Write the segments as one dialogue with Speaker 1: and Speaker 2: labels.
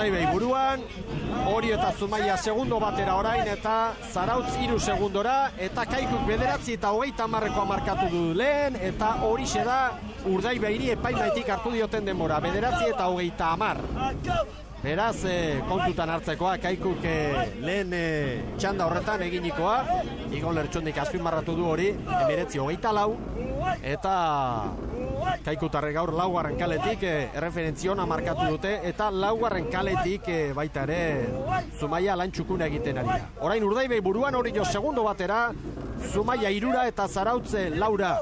Speaker 1: Urdaibei buruan, Orio eta Zumaia segundo batera orain, eta Zarautz 3 segundora, eta Kaikuk 9 eta 30 markatu du lehen, eta horixe da Urdaibeiri epaimaitik hartu dioten denbora, 9 eta 30. Beraz, kontutan hartzekoa, Kaikuk lehen txanda horretan eginikoa, Igon Lertxondik azpimarratu du hori, 19-24, eta Kaikutarre gaur laugarren kaletik erreferentziona markatu dute, eta laugarren kaletik baita ere Zumaia lan txukuna egiten ari da. Orain Urdaibei buruan, Orio segundo batera, Zumaia 3 eta Zarautze 4.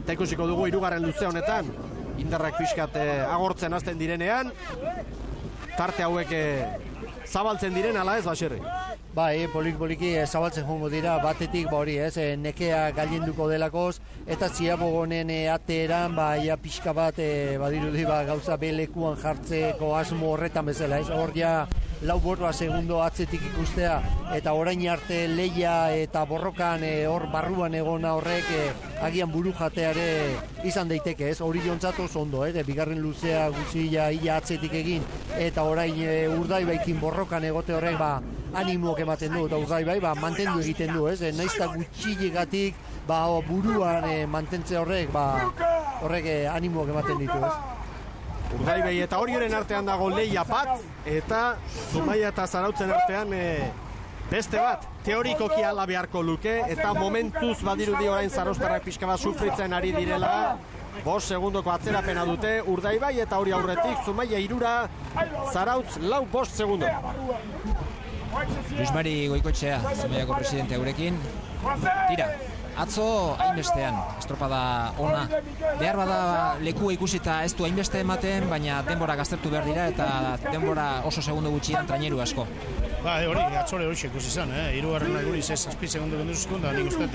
Speaker 1: Eta ikusiko dugu 3. luze honetan, indarrak pixkat agortzen hasten direnean, tarte hauek zabaltzen diren, ala ez, Baserri?
Speaker 2: Bai, poliki zabaltzen jongo dira, batetik hori ez, nekea gailenduko delakoz, eta ziabogonen ateran, ja pixka bat badirudi gauza belekuan jartzeko asmo horretan bezala, ez, hor ja lau borroa segundo atzetik ikustea, eta orain arte leia eta borrokan hor barruan egona horrek agian buru jateare izan daiteke, ez, hori jontzatu ondo, bigarren luzea guzia ia atzetik egin, eta orain Urdaibaikin borrokan egote horrek animoak ematen du, eta Urdaibai mantendu egiten du, ez, naizta gutxilegatik buruan mantentze horrek, horrek animoak ematen ditu, ez.
Speaker 1: Urdaibei eta Orioren artean dago leia bat, eta Zumaia eta Zarautzen artean beste bat, teorikoki ala beharko luke, eta momentuz badirudi orain zarauztarrak pixka bat sufritzen ari direla, 5 segundoko atzerapena dute, Urdaibai eta Orio aurretik, Zumaia 3, Zarautz 5 segundo.
Speaker 3: Luis Mari Goikoetxea, Zumaiako presidente gurekin. Tira, atzo hainbestean, estropada ona. Behar bada lekua ikusita ez du hainbeste ematen, baina denbora gaztertu behar dira eta denbora oso segundo gutxian traineru asko.
Speaker 4: Hori, atzore hori ikusi zen, hirugarren aguriz ez 7 segundo genduzuzko, da nik uste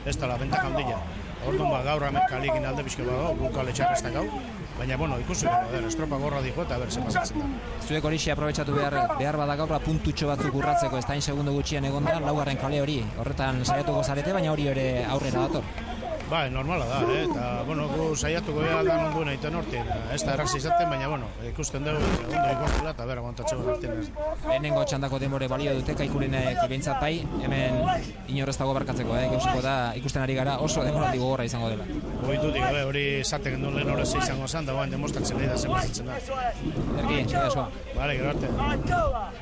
Speaker 4: ez da la bentak handila. Orduan gaur hemen kalikin alde pixka bago, gukale txarreztak hau. Baina, ikusi behar, estropa gorra dijo eta berse pasatzen da.
Speaker 3: Zuek horixe aprobetxatu behar bada gaur puntutxo batzuk urratzeko, ez da segundo gutxian egon da, laugarren kale hori. Horretan saiatuko zarete, baina hori ere aurrera dator.
Speaker 4: Normala da, eta, gu saiatuko behar aldan ondu nahi tenortien. Ez da errazi izaten, baina, ikusten dugu, segundo ikostula eta bera aguantatzeko gartien ez.
Speaker 3: Lehenengo txandako denbore balio dute, Kaikurenek behintzat bai, hemen inorrez dago barkatzeko, gauziko da, ikusten ari gara oso demoraldi gogorra izango dela.
Speaker 4: Goitutik, hori zaten gendun lehen horrez izango zen, da demostratzen nahi da zenbazitzen da.
Speaker 3: Erki, txika esoa.
Speaker 4: Bale, gero arte.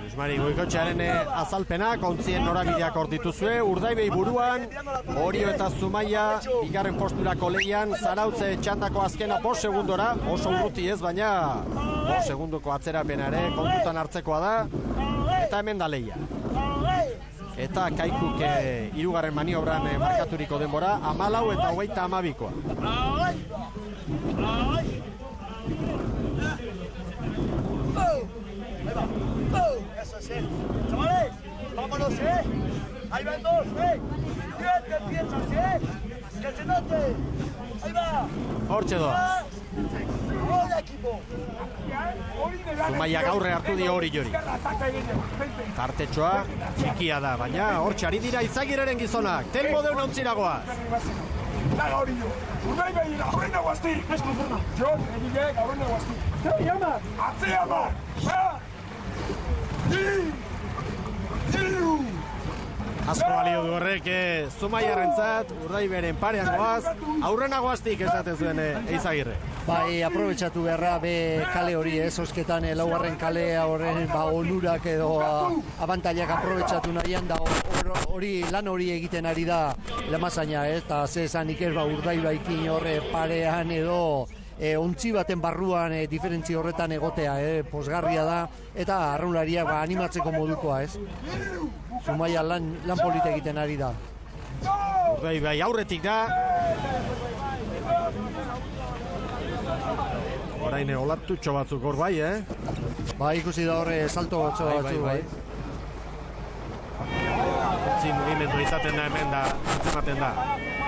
Speaker 1: Luismari Goikoetxearen azalpenak, ontzien norabideak hor dituzue, Urdaibei buruan, Orio eta Zumaia, bigarren posturako lehian, Zarautze txandako azkena 5 segundora, oso urruti ez, baina 5 segundoko atzerapena ere kontutan hartzekoa da, eta hemen da lehia. Eta Kaikuk 3. maniobran markaturiko denbora, 14 eta 32koa.
Speaker 5: Eso es él. Chavales, vámonos, Ahí van 2, Bien, que empiezas, Que se note. Ahí va.
Speaker 1: Hortxe doaz.
Speaker 5: Hola, equipo.
Speaker 1: Zumaia gaurre hartu dio hori jori. Tartetxoa txikia da, baina hortxe ari dira Izagirreren gizonak. Telmo deuna ontziragoaz.
Speaker 6: Urdaibai gaurren nagoazti! Jon, egile, gaurren nagoazti! Zer jama? Atzea ma!
Speaker 1: Asko balio du horrek Zumaiarrentzat, Urdaiberen parean goaz, aurrena goaztik esaten zuen Izagirre.
Speaker 2: Aprobetxatu beharra kale hori osketan laugarren kalea horren onurak edo abantailak aprobetxatu nahian da hori lan hori egiten ari da Lamazaina, eta zezanik ez Urdaibaikin horre parean edo ontzi baten barruan diferentzi horretan egotea, posgarria da, eta arraunlariak animatzeko modukoa, ez? Zumaia lan polita egiten ari da.
Speaker 1: Urdaibai aurretik da. Orain olatutxo batzuk hor bai,
Speaker 2: ikusi da horre salto batzuk, bai.
Speaker 1: Otzi mugimendu izaten da hemen da, antzematen da.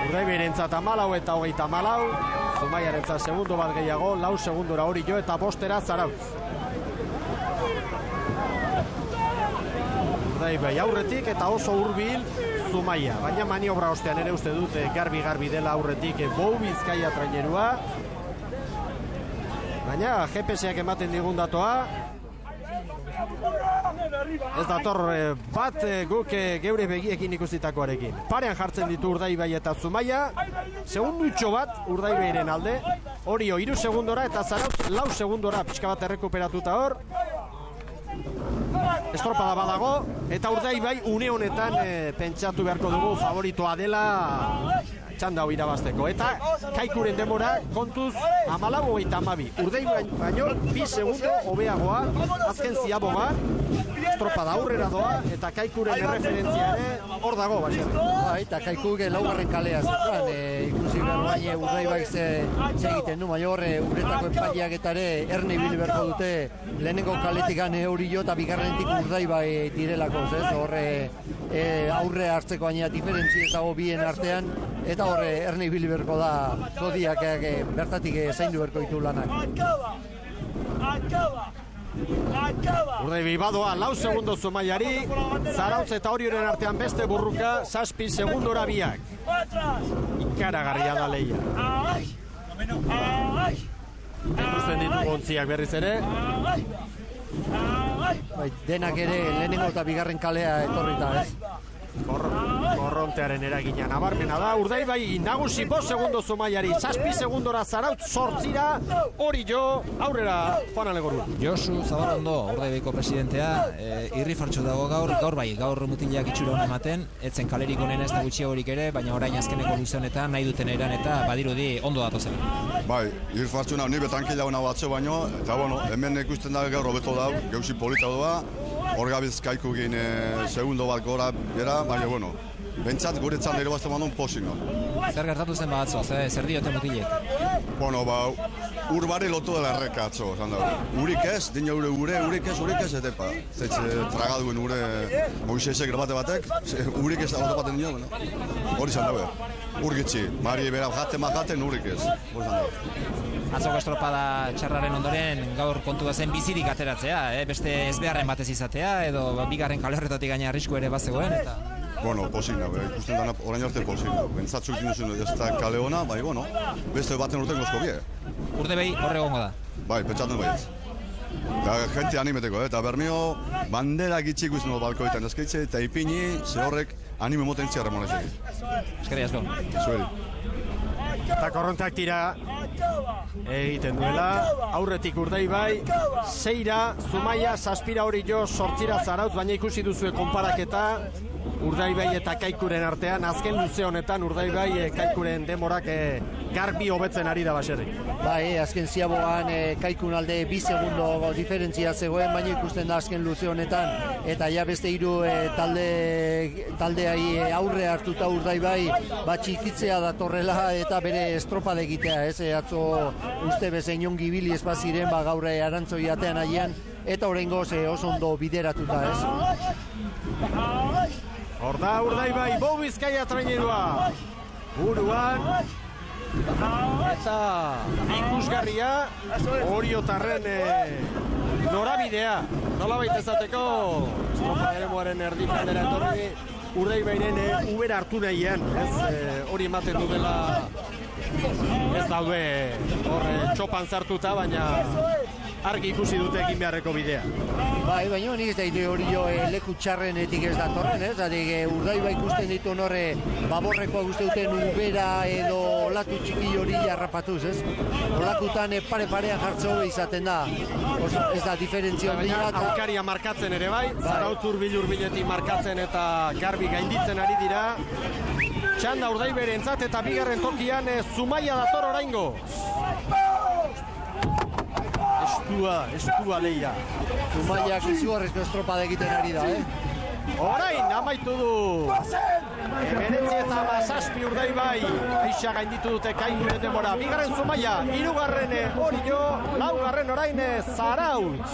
Speaker 1: Urdaiberentzat 14 eta 34, Zumaiarentzat segundo bat gehiago, 4 segundora hori jo eta 5 Zarautz. Urdaibai aurretik eta oso hurbil Zumaia, baina maniobra ostean ere uste dut garbi dela aurretik Bou Bizkaia trainerua. Baina GPS-ak ematen digun datoa, ez dator bat guk geure begiekin ikusitakoarekin. Parean jartzen ditu Urdaibai eta Zumaia, segundutxo bat Urdaibairen alde, Orio 3 segundora eta Zarautz 4 segundora pixka bat errekuperatuta hor. Estropada badago, eta Urdaibai une honetan pentsatu beharko dugu favoritoa dela txanda hau irabazteko. Eta Kaikuren demora kontuz 14:12. Urdaibai baino 2 segundo hobeagoa, azken ziaboga, estropada aurrera doa, eta Kaikuren erreferentzia ere hor dago,
Speaker 2: Eta Kaikuk laugarren kalea zituen, ikusi behar baina Urdaibai egiten du, baina horre uretako enpaileak eta ere erne ibili beharko dute lehenengo kaletik Orio eta bigarrenetik Urdaibai direlako, horre aurre hartzeko baina diferentzia ez dago bien artean, eta horre erne ibili beharko da Zodiak bertatik zaindu beharko ditu lanak.
Speaker 1: Urdaibai badoa 4 segundo Zumaiari, Zarautz eta Orioren artean beste burruka 7 segundora biak. Ikaragarria da lehia. Ikusten ditu ontziak berriz ere.
Speaker 2: Denak ere lehenengo eta bigarren kalea etorrita, ez?
Speaker 1: Korrontearen eragina nabarmena da. Urdaibai nagusi 5 segundo Zumaiari, 7 segundora Zarautz 8 Orio aurrera Juan Alegoru.
Speaker 3: Josu Zabalondo, Urdaibaiko presidentea, irrifartxo dago gaur mutilak itxura hon ematen, etzen kalerik honen ez da gutxiagorik ere, baina orain azkeneko luze honetan nahi duten eran eta badirudi ondo datozen.
Speaker 7: Bai, irrifartxo nahi betankila hona batzo baino, eta hemen ikusten da gaur hobeto dau, geusi polita doa, hor gabiz Kaikukin segundo bat gora bera, baina bentsat guretzan ere bazte mandun posik.
Speaker 3: Zer gertatu zen batzo, zer diote mutilek?
Speaker 7: Urbare lotu dela erreka atzo, urik ez, dina urik ez, etepa. Zetxe tragaduen Moisesek grabate batek, urik ez da baten dino, hori zan dabe. Urgitzi, mari bera jaten urik ez.
Speaker 3: Atzoko estropada txarraren ondoren gaur kontua zen bizirik ateratzea, beste ezbeharren batez izatea, edo bigarren kale horretatik gaina arrisku ere bazegoen, eta...
Speaker 7: Posik nabe, ikusten dana orain arte posik nabe. Bentsatzu ikin duzun ez da kale hona, bai, beste baten urten gozko bie.
Speaker 3: Urdaibai horre gongo da?
Speaker 7: Bai, pentsatzen baietz. Eta gente animeteko, eta bermio bandera gitxik ikusten balkoetan eskaitze, eta ipini, ze horrek anime moten txarra monezek.
Speaker 3: Eskerri asko.
Speaker 7: Zueri.
Speaker 1: Eta korrontak tira egiten duela, aurretik Urdaibai, 6 Zumaia, 7 Orio, 8 Zarautz, baina ikusi duzue konparaketa, Urdaibai eta Kaikuren artean, azken luze honetan Urdaibai Kaikuren demorak garbi hobetzen ari da baserrik.
Speaker 2: Bai, azken ziabogan Kaikun alde 2 segundo diferentzia zegoen, baina ikusten da azken luze honetan, eta ja beste 3 taldeai aurre hartuta Urdaibai, txikitzea datorrela eta bere estropada egitea, ez? Atzo uste bezein ongi bili espaziren, gaur arantzoi atean aian, eta horrengoz oso ondo bideratuta, ez?
Speaker 1: Hor da Urdaibai, Bou Bizkaia trainerua. Buruan. Eta ikusgarria Oriotarren norabidea. Nolabait ezateko estropa eremuaren erdikaldera etorri Urdaibairen ubera hartu nahian. Hori ematen du dela ez daude txopan zartuta, baina argi ikusi dute egin beharreko bidea.
Speaker 2: Bai, baina nik ez da Orio leku txarrenetik ez datorren, ez? Urdaibai ikusten ditu horre baborrekoa guzti duten ubera edo olatu txiki hori harrapatuz, ez? Olakutan pare-parean jartzo izaten da. Ez da diferentzia
Speaker 1: baina aukaria markatzen ere bai, Zarautz hurbiletik markatzen eta garbi gainditzen ari dira. Txanda Urdaiberentzat eta bigarren tokian Zumaia dator oraingo. Estua lehia.
Speaker 2: Zumaiak izugarrizko estropada egiten ari da,
Speaker 1: Orain, amaitu du. 19:7 Urdaibai. Aixa gainditu dute Kaikuren demora. Bigarren Zumaia, 3 Orio, 4 orain Zarautz.